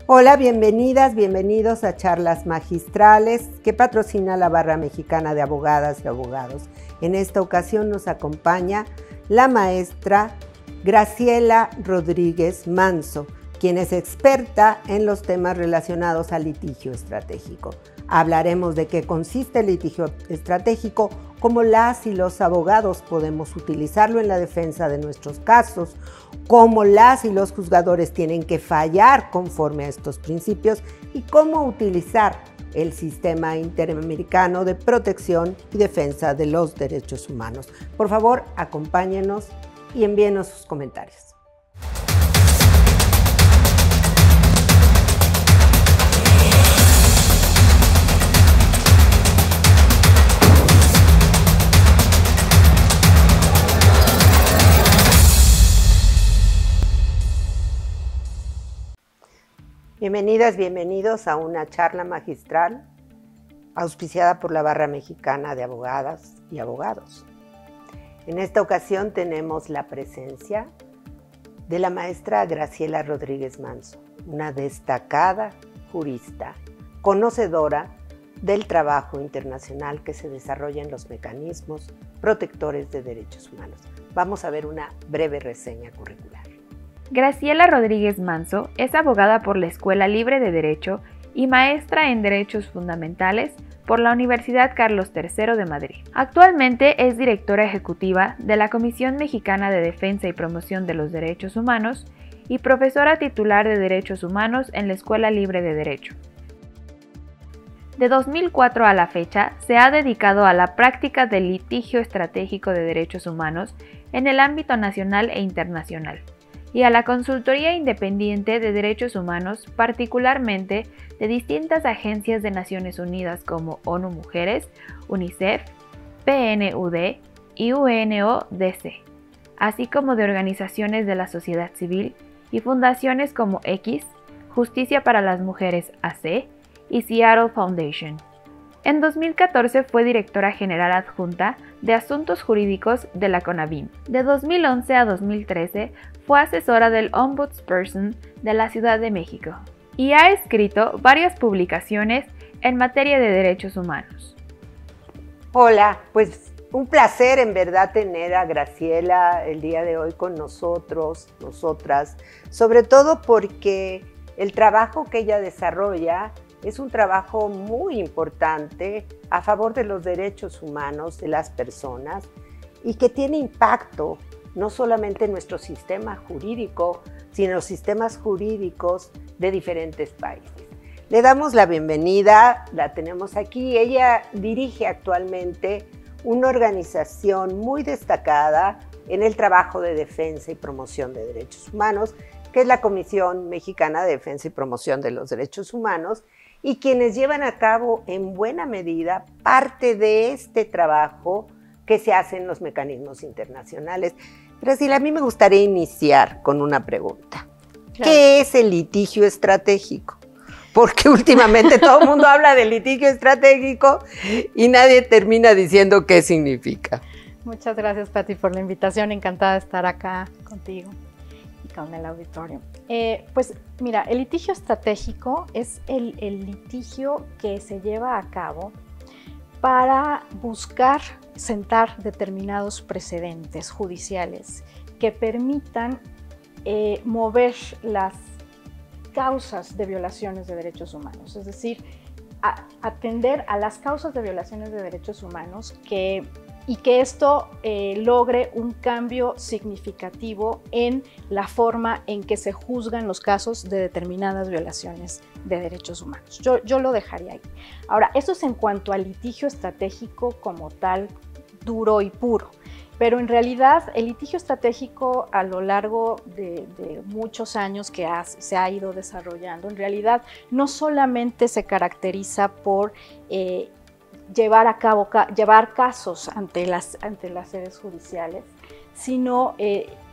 Hola, bienvenidas, bienvenidos a Charlas Magistrales que patrocina la Barra Mexicana de Abogadas y Abogados. En esta ocasión nos acompaña la maestra Graciela Rodríguez Manso, quien es experta en los temas relacionados al litigio estratégico. Hablaremos de qué consiste el litigio estratégico, cómo las y los abogados podemos utilizarlo en la defensa de nuestros casos, cómo las y los juzgadores tienen que fallar conforme a estos principios y cómo utilizar el sistema interamericano de protección y defensa de los derechos humanos. Por favor, acompáñenos y envíenos sus comentarios. Bienvenidas, bienvenidos a una charla magistral auspiciada por la Barra Mexicana de Abogadas y Abogados. En esta ocasión tenemos la presencia de la maestra Graciela Rodríguez Manso, una destacada jurista, conocedora del trabajo internacional que se desarrolla en los mecanismos protectores de derechos humanos. Vamos a ver una breve reseña curricular. Graciela Rodríguez Manso es abogada por la Escuela Libre de Derecho y maestra en Derechos Fundamentales por la Universidad Carlos III de Madrid. Actualmente es directora ejecutiva de la Comisión Mexicana de Defensa y Promoción de los Derechos Humanos y profesora titular de Derechos Humanos en la Escuela Libre de Derecho. De 2004 a la fecha, se ha dedicado a la práctica del litigio estratégico de derechos humanos en el ámbito nacional e internacional, y a la consultoría independiente de derechos humanos, particularmente de distintas agencias de Naciones Unidas como ONU Mujeres, UNICEF, PNUD y UNODC, así como de organizaciones de la sociedad civil y fundaciones como X, Justicia para las Mujeres AC y Seattle Foundation. En 2014 fue directora general adjunta de Asuntos Jurídicos de la CONAVIM. De 2011 a 2013 fue asesora del Ombudsperson de la Ciudad de México y ha escrito varias publicaciones en materia de derechos humanos. Hola, pues un placer en verdad tener a Graciela el día de hoy con nosotros, nosotras, sobre todo porque el trabajo que ella desarrolla es un trabajo muy importante a favor de los derechos humanos de las personas y que tiene impacto no solamente en nuestro sistema jurídico, sino en los sistemas jurídicos de diferentes países. Le damos la bienvenida, la tenemos aquí. Ella dirige actualmente una organización muy destacada en el trabajo de defensa y promoción de derechos humanos, que es la Comisión Mexicana de Defensa y Promoción de los Derechos Humanos, y quienes llevan a cabo en buena medida parte de este trabajo que se hace en los mecanismos internacionales. Graciela, a mí me gustaría iniciar con una pregunta. Claro. ¿Qué es el litigio estratégico? Porque últimamente todo el mundo habla de litigio estratégico y nadie termina diciendo qué significa. Muchas gracias, Pati, por la invitación. Encantada de estar acá contigo y con el auditorio. Pues mira, el litigio estratégico es el litigio que se lleva a cabo para buscar sentar determinados precedentes judiciales que permitan mover las causas de violaciones de derechos humanos, es decir, atender a las causas de violaciones de derechos humanos y que esto logre un cambio significativo en la forma en que se juzgan los casos de determinadas violaciones de derechos humanos. Yo lo dejaría ahí. Ahora, eso es en cuanto al litigio estratégico como tal, duro y puro. Pero en realidad el litigio estratégico a lo largo de muchos años que se ha ido desarrollando, en realidad no solamente se caracteriza por llevar casos ante las sedes judiciales, sino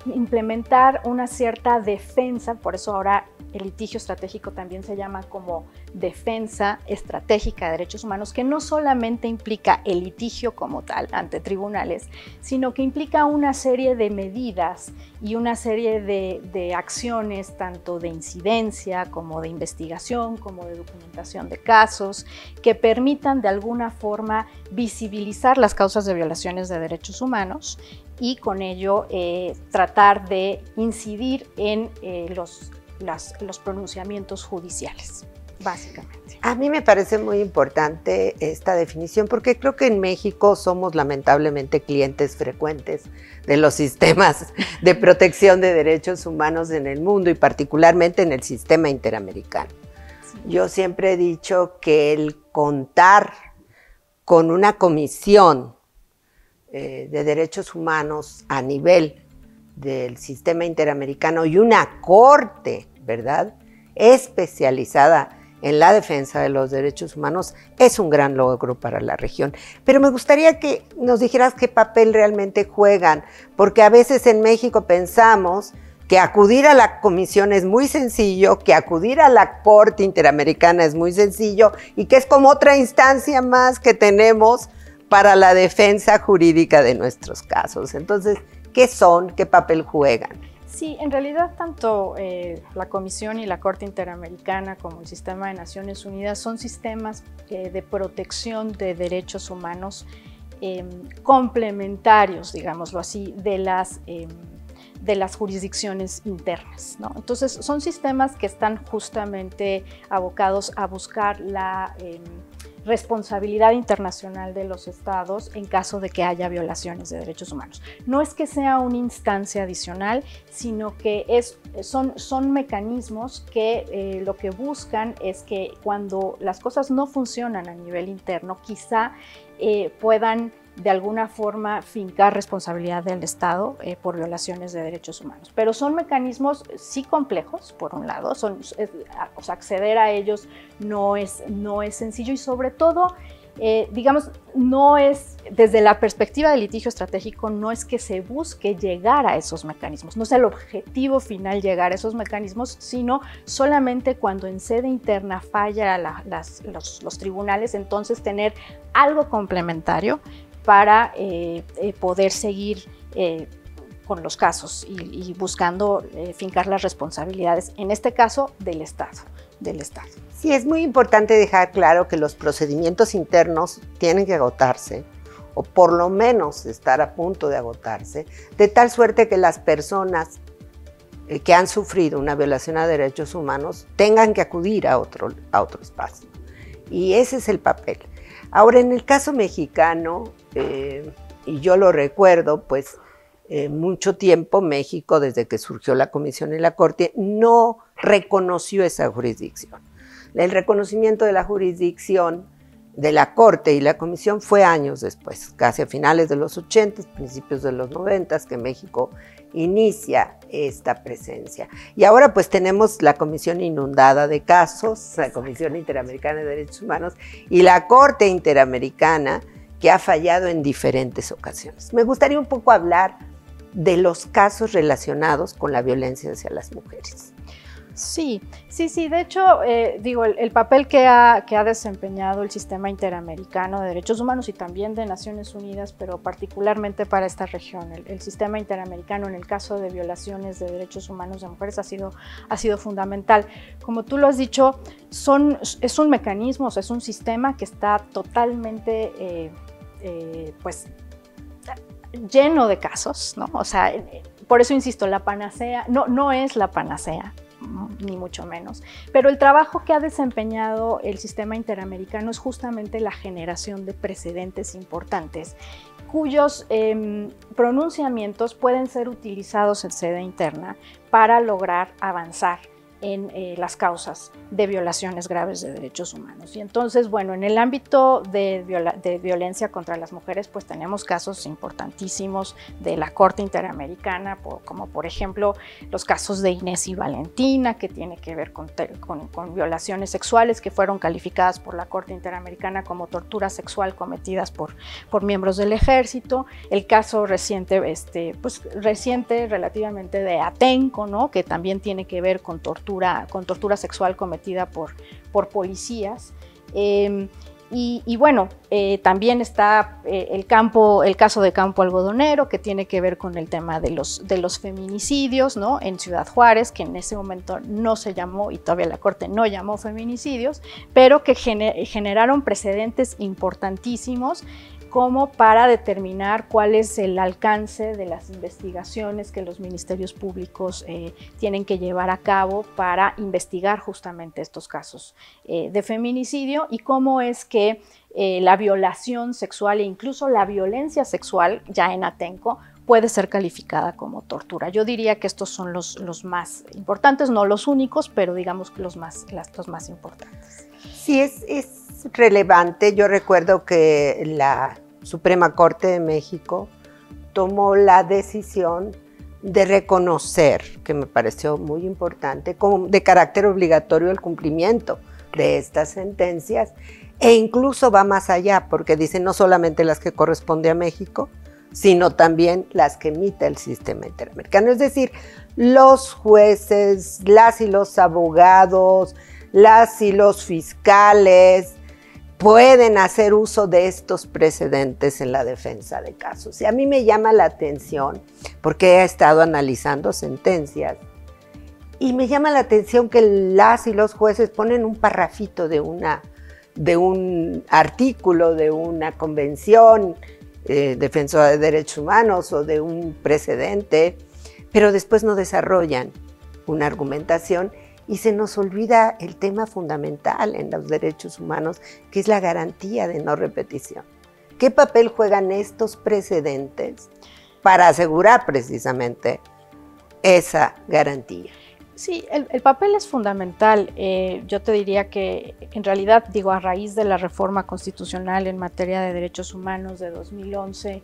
implementar una cierta defensa. Por eso ahora el litigio estratégico también se llama como defensa estratégica de derechos humanos, que no solamente implica el litigio como tal ante tribunales, sino que implica una serie de medidas y una serie de acciones, tanto de incidencia como de investigación, como de documentación de casos, que permitan de alguna forma visibilizar las causas de violaciones de derechos humanos y con ello tratar de incidir en los pronunciamientos judiciales, básicamente. A mí me parece muy importante esta definición porque creo que en México somos lamentablemente clientes frecuentes de los sistemas de protección de derechos humanos en el mundo y particularmente en el sistema interamericano. Sí. Yo siempre he dicho que el contar con una comisión de derechos humanos a nivel del sistema interamericano y una corte, ¿verdad?, especializada en la defensa de los derechos humanos es un gran logro para la región. Pero me gustaría que nos dijeras qué papel realmente juegan, porque a veces en México pensamos que acudir a la comisión es muy sencillo, que acudir a la Corte Interamericana es muy sencillo y que es como otra instancia más que tenemos para la defensa jurídica de nuestros casos. Entonces, ¿qué son? ¿Qué papel juegan? Sí, en realidad tanto la Comisión y la Corte Interamericana como el Sistema de Naciones Unidas son sistemas de protección de derechos humanos complementarios, digámoslo así, de las jurisdicciones internas, ¿no? Entonces, son sistemas que están justamente abocados a buscar la responsabilidad internacional de los estados en caso de que haya violaciones de derechos humanos. No es que sea una instancia adicional, sino que son mecanismos que lo que buscan es que cuando las cosas no funcionan a nivel interno, quizá puedan de alguna forma fincar responsabilidad del Estado por violaciones de derechos humanos. Pero son mecanismos sí complejos, por un lado, o sea, acceder a ellos no es sencillo y sobre todo, digamos, no es, desde la perspectiva del litigio estratégico, no es que se busque llegar a esos mecanismos, no es el objetivo final llegar a esos mecanismos, sino solamente cuando en sede interna falla los tribunales, entonces tener algo complementario para poder seguir con los casos y buscando fincar las responsabilidades, en este caso del Estado. Sí, es muy importante dejar claro que los procedimientos internos tienen que agotarse, o por lo menos estar a punto de agotarse, de tal suerte que las personas que han sufrido una violación a derechos humanos tengan que acudir a otro espacio. Y ese es el papel. Ahora, en el caso mexicano, y yo lo recuerdo, pues mucho tiempo México, desde que surgió la Comisión y la Corte, no reconoció esa jurisdicción. El reconocimiento de la jurisdicción de la Corte y la Comisión fue años después, casi a finales de los 80, principios de los 90, que México inicia esta presencia. Y ahora pues tenemos la Comisión inundada de casos, la Comisión Interamericana de Derechos Humanos y la Corte Interamericana, que ha fallado en diferentes ocasiones. Me gustaría un poco hablar de los casos relacionados con la violencia hacia las mujeres. Sí. De hecho, digo, el papel que ha desempeñado el Sistema Interamericano de Derechos Humanos y también de Naciones Unidas, pero particularmente para esta región, el Sistema Interamericano en el caso de violaciones de derechos humanos de mujeres ha sido fundamental. Como tú lo has dicho, es un mecanismo, o sea, es un sistema que está totalmente, pues, lleno de casos, ¿no? O sea, por eso insisto, la panacea no es la panacea, ni mucho menos, pero el trabajo que ha desempeñado el Sistema Interamericano es justamente la generación de precedentes importantes cuyos pronunciamientos pueden ser utilizados en sede interna para lograr avanzar en las causas de violaciones graves de derechos humanos. Y entonces, bueno, en el ámbito de violencia contra las mujeres, pues tenemos casos importantísimos de la Corte Interamericana, como por ejemplo los casos de Inés y Valentina, que tiene que ver con violaciones sexuales que fueron calificadas por la Corte Interamericana como tortura sexual cometidas por miembros del ejército. El caso reciente, reciente relativamente de Atenco, ¿no?, que también tiene que ver con tortura sexual cometida por policías. Y bueno, también está el caso de Campo Algodonero, que tiene que ver con el tema de los feminicidios, ¿no?, en Ciudad Juárez, que en ese momento no se llamó, y todavía la Corte no llamó feminicidios, pero que generaron precedentes importantísimos como para determinar cuál es el alcance de las investigaciones que los ministerios públicos tienen que llevar a cabo para investigar justamente estos casos de feminicidio, y cómo es que la violación sexual e incluso la violencia sexual ya en Atenco puede ser calificada como tortura. Yo diría que estos son los más importantes, no los únicos, pero digamos que los más importantes. Sí, es relevante. Yo recuerdo que la Suprema Corte de México tomó la decisión de reconocer, que me pareció muy importante, como de carácter obligatorio el cumplimiento de estas sentencias, e incluso va más allá, porque dice no solamente las que corresponde a México, sino también las que emite el sistema interamericano. Es decir, los jueces, las y los abogados, las y los fiscales pueden hacer uso de estos precedentes en la defensa de casos. Y a mí me llama la atención, porque he estado analizando sentencias, y me llama la atención que las y los jueces ponen un parrafito de un artículo, de una convención defensora de derechos humanos o de un precedente, pero después no desarrollan una argumentación y se nos olvida el tema fundamental en los derechos humanos, que es la garantía de no repetición. ¿Qué papel juegan estos precedentes para asegurar precisamente esa garantía? Sí, el papel es fundamental. Yo te diría que en realidad, a raíz de la reforma constitucional en materia de derechos humanos de 2011,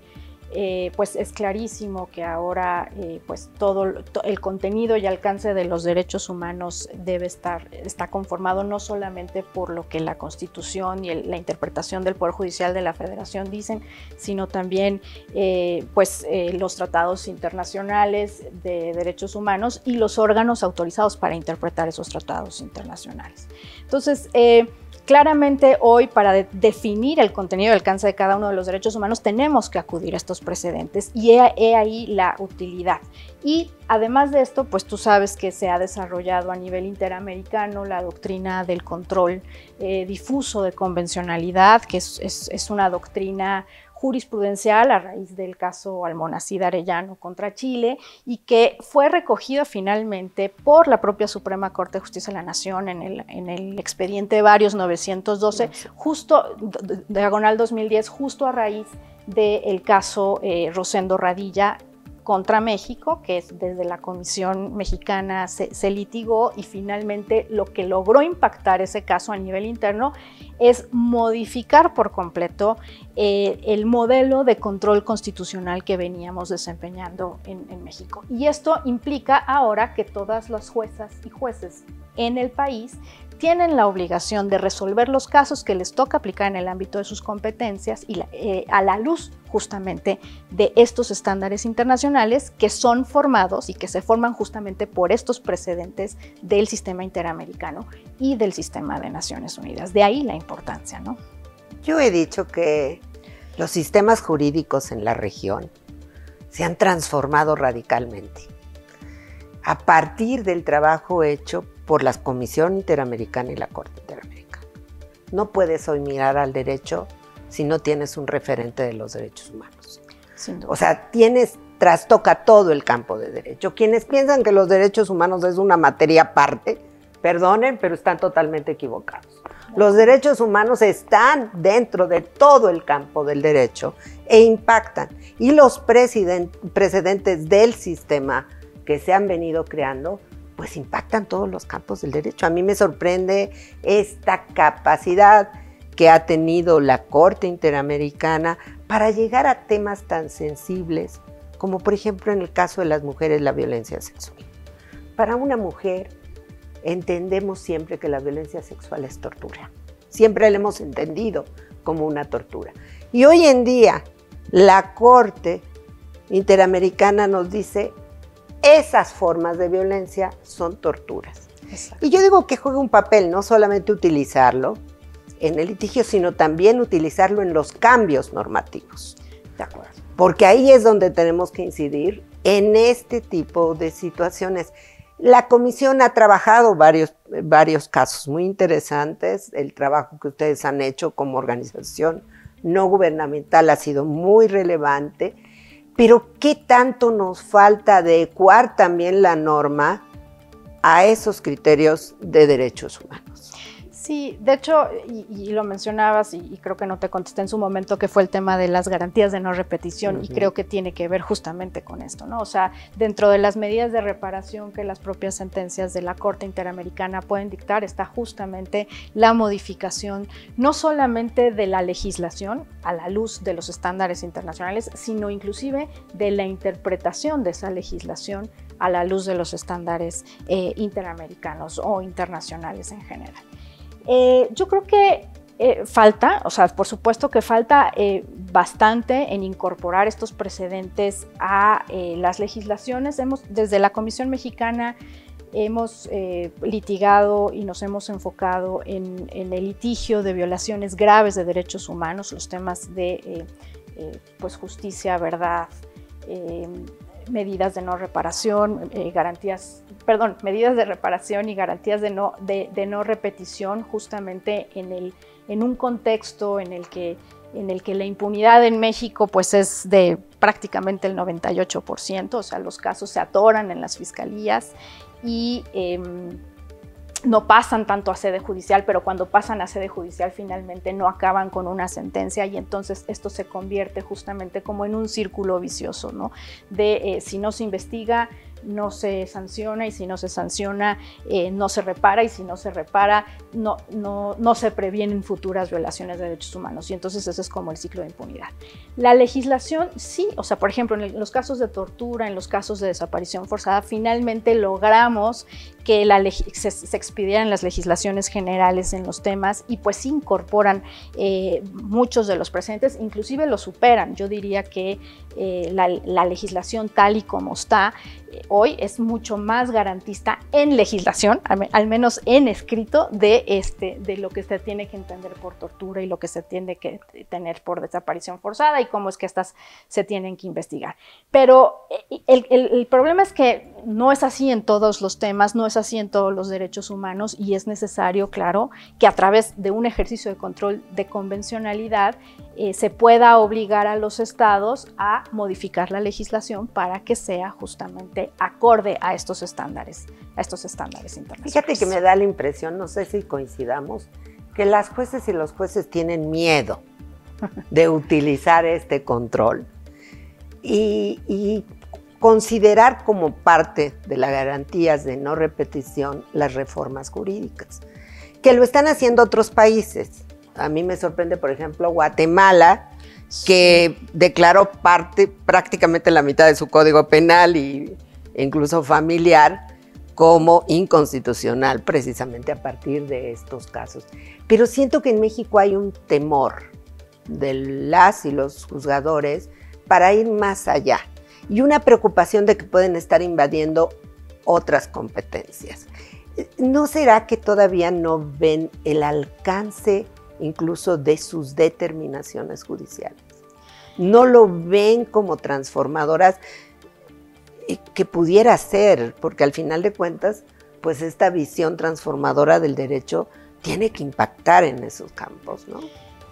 pues es clarísimo que ahora pues todo el contenido y alcance de los derechos humanos está conformado no solamente por lo que la Constitución y la interpretación del Poder Judicial de la Federación dicen, sino también los tratados internacionales de derechos humanos y los órganos autorizados para interpretar esos tratados internacionales. Entonces, claramente hoy, para definir el contenido y alcance de cada uno de los derechos humanos, tenemos que acudir a estos precedentes, y he ahí la utilidad. Y además de esto, pues tú sabes que se ha desarrollado a nivel interamericano la doctrina del control difuso de convencionalidad, que es una doctrina jurisprudencial a raíz del caso Almonacid Arellano contra Chile, y que fue recogido finalmente por la propia Suprema Corte de Justicia de la Nación en el expediente Varios 912, justo diagonal 2010, justo a raíz del caso Rosendo Radilla contra México, que es desde la Comisión Mexicana se litigó, y finalmente lo que logró impactar ese caso a nivel interno es modificar por completo el modelo de control constitucional que veníamos desempeñando en México. Y esto implica ahora que todas las juezas y jueces en el país tienen la obligación de resolver los casos que les toca aplicar en el ámbito de sus competencias, y a la luz justamente de estos estándares internacionales que son formados y que se forman justamente por estos precedentes del sistema interamericano y del sistema de Naciones Unidas. De ahí la importancia, ¿no? Yo he dicho que los sistemas jurídicos en la región se han transformado radicalmente a partir del trabajo hecho por la Comisión Interamericana y la Corte Interamericana. No puedes hoy mirar al derecho si no tienes un referente de los derechos humanos. Sin duda. O sea, trastoca todo el campo de derecho. Quienes piensan que los derechos humanos es una materia aparte, perdonen, pero están totalmente equivocados. Los derechos humanos están dentro de todo el campo del derecho e impactan. Y los precedentes del sistema que se han venido creando pues impactan todos los campos del derecho. A mí me sorprende esta capacidad que ha tenido la Corte Interamericana para llegar a temas tan sensibles como, por ejemplo, en el caso de las mujeres, la violencia sexual. Para una mujer, entendemos siempre que la violencia sexual es tortura. Siempre la hemos entendido como una tortura. Y hoy en día, la Corte Interamericana nos dice esas formas de violencia son torturas. Exacto. Y yo digo que juega un papel, no solamente utilizarlo en el litigio, sino también utilizarlo en los cambios normativos. De acuerdo. Porque ahí es donde tenemos que incidir en este tipo de situaciones. La comisión ha trabajado varios casos muy interesantes. El trabajo que ustedes han hecho como organización no gubernamental ha sido muy relevante. Pero ¿qué tanto nos falta adecuar también la norma a esos criterios de derechos humanos? Sí, de hecho, y lo mencionabas, y creo que no te contesté en su momento, que fue el tema de las garantías de no repetición, y creo que tiene que ver justamente con esto, ¿no? O sea, dentro de las medidas de reparación que las propias sentencias de la Corte Interamericana pueden dictar, está justamente la modificación, no solamente de la legislación a la luz de los estándares internacionales, sino inclusive de la interpretación de esa legislación a la luz de los estándares interamericanos o internacionales en general. Yo creo que falta, o sea, por supuesto que falta bastante en incorporar estos precedentes a las legislaciones. Desde la Comisión Mexicana hemos litigado y nos hemos enfocado en el litigio de violaciones graves de derechos humanos, los temas de pues justicia, verdad, medidas de no reparación, medidas de reparación y garantías de no repetición, justamente en un contexto en el que la impunidad en México pues es de prácticamente el 98%, o sea, los casos se atoran en las fiscalías y no pasan tanto a sede judicial, pero cuando pasan a sede judicial finalmente no acaban con una sentencia, y entonces esto se convierte justamente como en un círculo vicioso, ¿no? De si no se investiga, no se sanciona, y si no se sanciona, no se repara, y si no se repara, no se previenen futuras violaciones de derechos humanos, y entonces ese es como el ciclo de impunidad. La legislación sí, o sea, por ejemplo, en los casos de tortura, en los casos de desaparición forzada, finalmente logramos que se expidieran las legislaciones generales en los temas, y pues incorporan muchos de los precedentes, inclusive los superan. Yo diría que la legislación tal y como está hoy es mucho más garantista en legislación, al menos en escrito, de lo que se tiene que entender por tortura y lo que se tiene que tener por desaparición forzada y cómo es que estas se tienen que investigar. Pero el problema es que no es así en todos los temas, no es así en todos los derechos humanos, y es necesario, claro, que a través de un ejercicio de control de convencionalidad se pueda obligar a los estados a modificar la legislación para que sea justamente acorde a estos estándares internacionales. Fíjate que me da la impresión, no sé si coincidamos, que las jueces y los jueces tienen miedo de utilizar este control y considerar como parte de las garantías de no repetición las reformas jurídicas, que lo están haciendo otros países. A mí me sorprende, por ejemplo, Guatemala, que declaró prácticamente la mitad de su código penal e incluso familiar como inconstitucional, precisamente a partir de estos casos. Pero siento que en México hay un temor de las y los juzgadores para ir más allá, y una preocupación de que pueden estar invadiendo otras competencias. ¿No será que todavía no ven el alcance incluso de sus determinaciones judiciales? ¿No lo ven como transformadoras que pudiera ser? Porque al final de cuentas, pues esta visión transformadora del derecho tiene que impactar en esos campos, ¿no?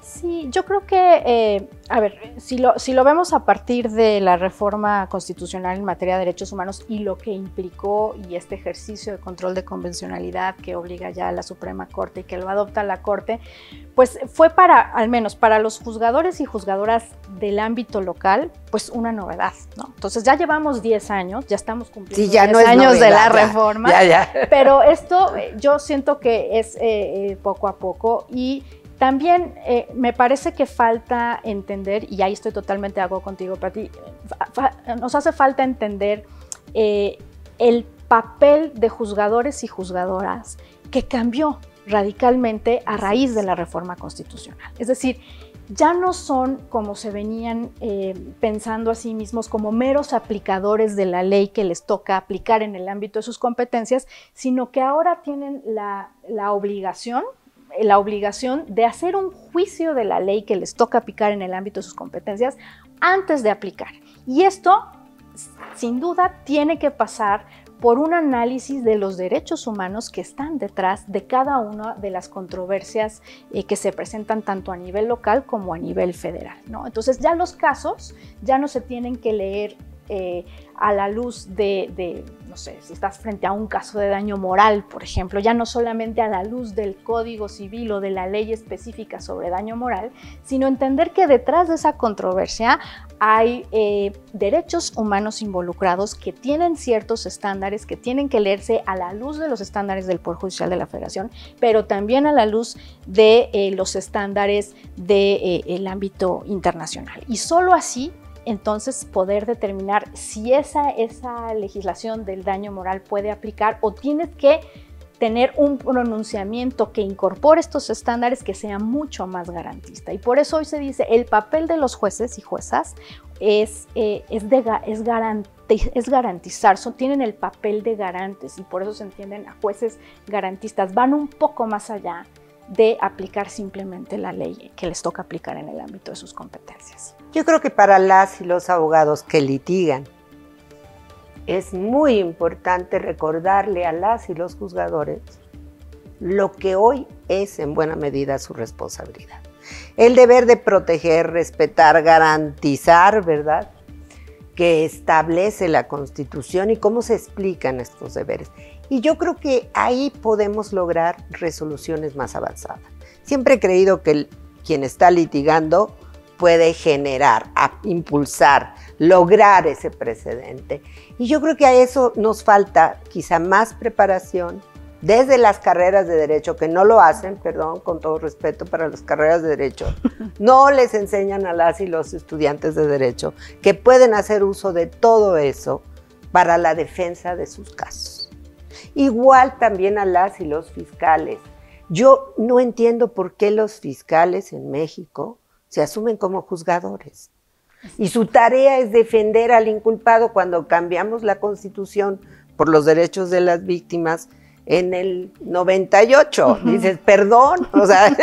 Sí, yo creo que, a ver, si lo vemos a partir de la reforma constitucional en materia de derechos humanos y lo que implicó y este ejercicio de control de convencionalidad que obliga ya a la Suprema Corte y que lo adopta la Corte, pues fue al menos para los juzgadores y juzgadoras del ámbito local, pues una novedad, ¿no? Entonces ya llevamos 10 años, ya estamos cumpliendo 10 años de la reforma, pero esto yo siento que es poco a poco y también me parece que falta entender, y ahí estoy totalmente de acuerdo contigo, Pati, nos hace falta entender el papel de juzgadores y juzgadoras que cambió radicalmente a raíz de la reforma constitucional. Es decir, ya no son como se venían pensando a sí mismos como meros aplicadores de la ley que les toca aplicar en el ámbito de sus competencias, sino que ahora tienen la obligación de hacer un juicio de la ley que les toca aplicar en el ámbito de sus competencias antes de aplicar. Y esto, sin duda, tiene que pasar por un análisis de los derechos humanos que están detrás de cada una de las controversias que se presentan tanto a nivel local como a nivel federal, ¿no? Entonces ya los casos ya no se tienen que leer a la luz no sé, si estás frente a un caso de daño moral, por ejemplo, ya no solamente a la luz del Código Civil o de la ley específica sobre daño moral, sino entender que detrás de esa controversia hay derechos humanos involucrados que tienen ciertos estándares que tienen que leerse a la luz de los estándares del Poder Judicial de la Federación, pero también a la luz de los estándares del ámbito internacional. Y solo así entonces poder determinar si esa legislación del daño moral puede aplicar o tienes que tener un pronunciamiento que incorpore estos estándares que sea mucho más garantista. Y por eso hoy se dice el papel de los jueces y juezas es garantizar, tienen el papel de garantes y por eso se entienden a jueces garantistas, van un poco más allá de aplicar simplemente la ley que les toca aplicar en el ámbito de sus competencias. Yo creo que para las y los abogados que litigan es muy importante recordarle a las y los juzgadores lo que hoy es en buena medida su responsabilidad. El deber de proteger, respetar, garantizar, ¿verdad?, que establece la Constitución y cómo se explican estos deberes. Y yo creo que ahí podemos lograr resoluciones más avanzadas. Siempre he creído que quien está litigando puede generar, impulsar, lograr ese precedente. Y yo creo que a eso nos falta quizá más preparación desde las carreras de derecho, que no lo hacen, perdón, con todo respeto para las carreras de derecho, no les enseñan a las y los estudiantes de derecho que pueden hacer uso de todo eso para la defensa de sus casos. Igual también a las y los fiscales. Yo no entiendo por qué los fiscales en México se asumen como juzgadores. Y su tarea es defender al inculpado. Cuando cambiamos la Constitución por los derechos de las víctimas en el 98, dices, perdón, o sea,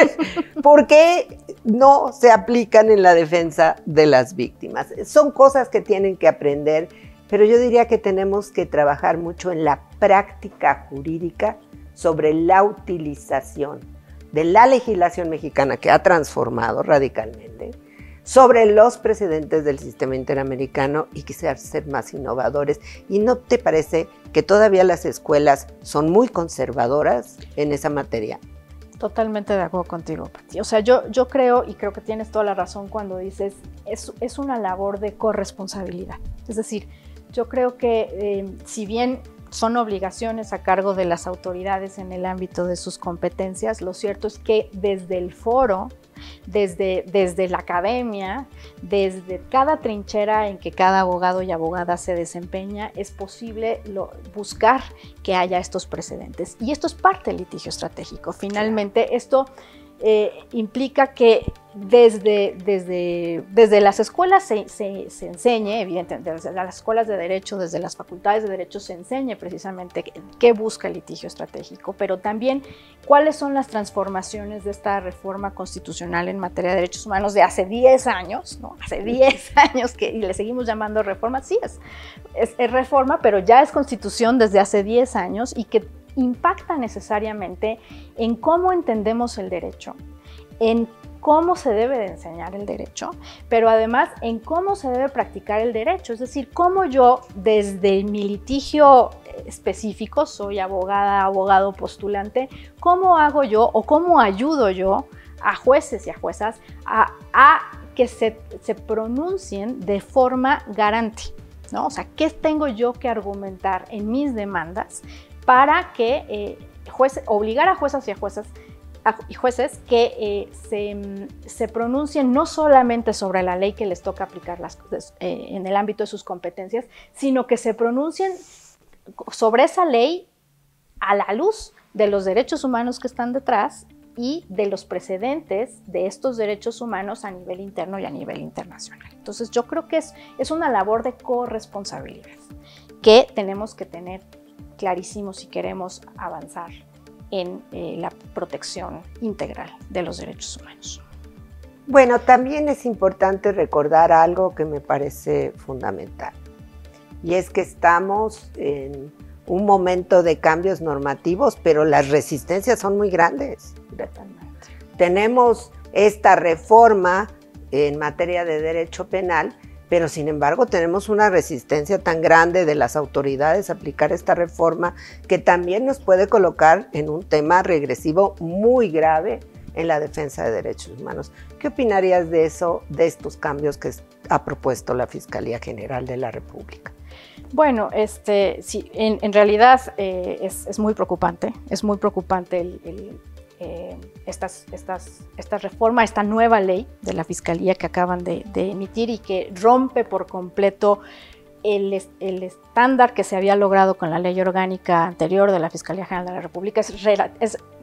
¿por qué no se aplican en la defensa de las víctimas? Son cosas que tienen que aprender, pero yo diría que tenemos que trabajar mucho en la práctica jurídica sobre la utilización de la legislación mexicana que ha transformado radicalmente, sobre los precedentes del sistema interamericano y quisiera ser más innovadores. ¿Y no te parece que todavía las escuelas son muy conservadoras en esa materia? Totalmente de acuerdo contigo, Pati. O sea, yo creo, y creo que tienes toda la razón cuando dices, es una labor de corresponsabilidad. Es decir, yo creo que si bien son obligaciones a cargo de las autoridades en el ámbito de sus competencias, lo cierto es que desde el foro, desde la academia, desde cada trinchera en que cada abogado y abogada se desempeña, es posible buscar que haya estos precedentes. Y esto es parte del litigio estratégico. Finalmente, esto implica que desde las escuelas se enseñe, evidentemente, desde las escuelas de derecho, desde las facultades de derecho se enseñe precisamente qué busca el litigio estratégico, pero también cuáles son las transformaciones de esta reforma constitucional en materia de derechos humanos de hace 10 años, ¿no? Hace 10 años y le seguimos llamando reforma, sí, es reforma, pero ya es constitución desde hace 10 años y que impacta necesariamente en cómo entendemos el derecho, en cómo se debe de enseñar el derecho, pero además en cómo se debe practicar el derecho, es decir, cómo yo desde mi litigio específico, soy abogada, abogado, postulante, cómo hago yo o cómo ayudo yo a jueces y a juezas a que se pronuncien de forma garante, ¿no? O sea, ¿qué tengo yo que argumentar en mis demandas para que obligar a juezas y a jueces que se pronuncien no solamente sobre la ley que les toca aplicar en el ámbito de sus competencias, sino que se pronuncien sobre esa ley a la luz de los derechos humanos que están detrás y de los precedentes de estos derechos humanos a nivel interno y a nivel internacional. Entonces yo creo que es una labor de corresponsabilidad que tenemos que tener clarísimo si queremos avanzar en la protección integral de los derechos humanos. Bueno, también es importante recordar algo que me parece fundamental, y es que estamos en un momento de cambios normativos, pero las resistencias son muy grandes. Tenemos esta reforma en materia de derecho penal, pero sin embargo tenemos una resistencia tan grande de las autoridades a aplicar esta reforma que también nos puede colocar en un tema regresivo muy grave en la defensa de derechos humanos. ¿Qué opinarías de eso, de estos cambios que ha propuesto la Fiscalía General de la República? Bueno, sí, en realidad es muy preocupante, esta reforma, esta nueva ley de la Fiscalía que acaban de emitir y que rompe por completo el estándar que se había logrado con la ley orgánica anterior de la Fiscalía General de la República.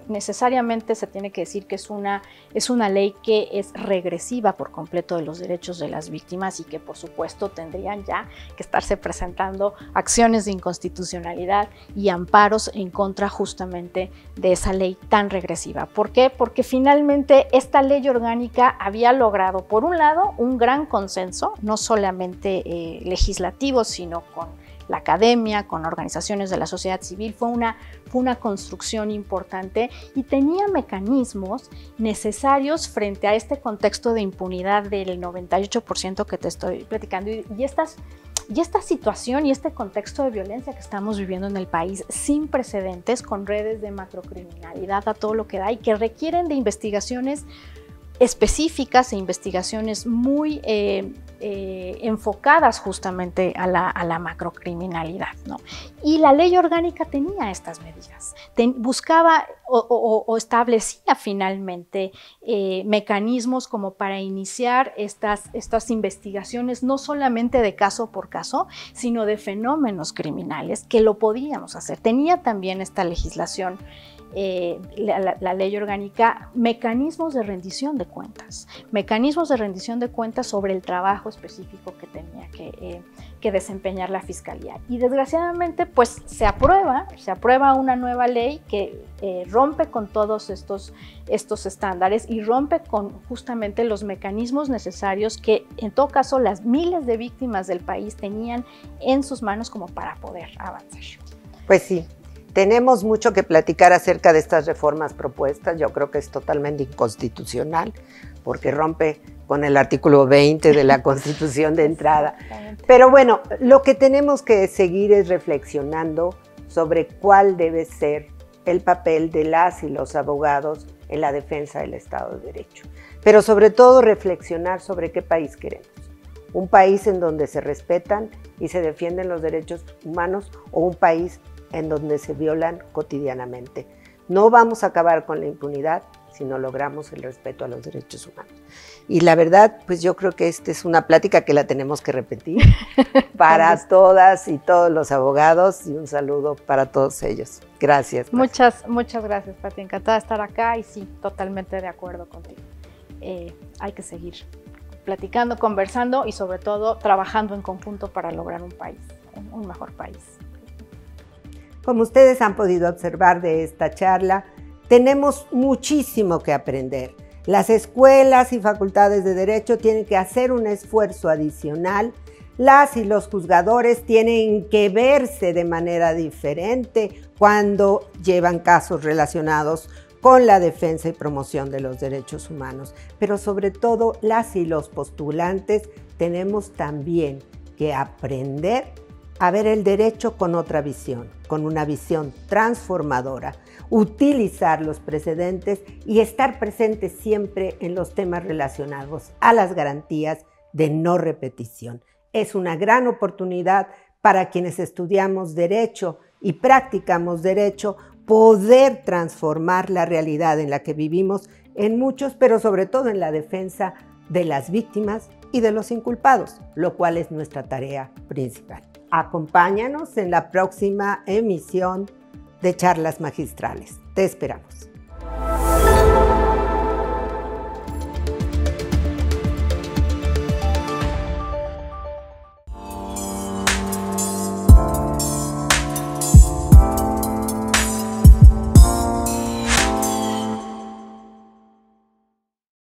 Necesariamente se tiene que decir que es una ley que es regresiva por completo de los derechos de las víctimas y que por supuesto tendrían ya que estarse presentando acciones de inconstitucionalidad y amparos en contra justamente de esa ley tan regresiva. ¿Por qué? Porque finalmente esta ley orgánica había logrado, por un lado, un gran consenso, no solamente legislativo, sino con la academia, con organizaciones de la sociedad civil. Fue una construcción importante y tenía mecanismos necesarios frente a este contexto de impunidad del 98% que te estoy platicando y esta situación y este contexto de violencia que estamos viviendo en el país sin precedentes, con redes de macrocriminalidad a todo lo que da y que requieren de investigaciones específicas e investigaciones muy enfocadas justamente a la macrocriminalidad, ¿no? Y la ley orgánica tenía estas medidas, buscaba o establecía finalmente mecanismos como para iniciar estas investigaciones no solamente de caso por caso, sino de fenómenos criminales que lo podíamos hacer. Tenía también esta legislación, la ley orgánica, mecanismos de rendición de cuentas sobre el trabajo específico que tenía que desempeñar la Fiscalía. Y desgraciadamente pues se aprueba una nueva ley que rompe con todos estos estándares y rompe con justamente los mecanismos necesarios que en todo caso las miles de víctimas del país tenían en sus manos como para poder avanzar. Pues sí. Tenemos mucho que platicar acerca de estas reformas propuestas. Yo creo que es totalmente inconstitucional porque rompe con el artículo 20 de la Constitución de entrada. Pero bueno, lo que tenemos que seguir es reflexionando sobre cuál debe ser el papel de las y los abogados en la defensa del Estado de Derecho. Pero sobre todo reflexionar sobre qué país queremos. Un país en donde se respetan y se defienden los derechos humanos o un país en donde se violan cotidianamente. No vamos a acabar con la impunidad si no logramos el respeto a los derechos humanos. Y la verdad, pues yo creo que esta es una plática que la tenemos que repetir para todas y todos los abogados y un saludo para todos ellos. Gracias. Muchas gracias, Pati. Encantada de estar acá y sí, totalmente de acuerdo contigo. Hay que seguir platicando, conversando y sobre todo trabajando en conjunto para lograr un mejor país. Como ustedes han podido observar de esta charla, tenemos muchísimo que aprender. Las escuelas y facultades de Derecho tienen que hacer un esfuerzo adicional. Las y los juzgadores tienen que verse de manera diferente cuando llevan casos relacionados con la defensa y promoción de los derechos humanos. Pero sobre todo, las y los postulantes tenemos también que aprender a ver el derecho con otra visión, con una visión transformadora, utilizar los precedentes y estar presentes siempre en los temas relacionados a las garantías de no repetición. Es una gran oportunidad para quienes estudiamos derecho y practicamos derecho poder transformar la realidad en la que vivimos en muchos, pero sobre todo en la defensa de las víctimas y de los inculpados, lo cual es nuestra tarea principal. Acompáñanos en la próxima emisión de Charlas Magistrales. Te esperamos.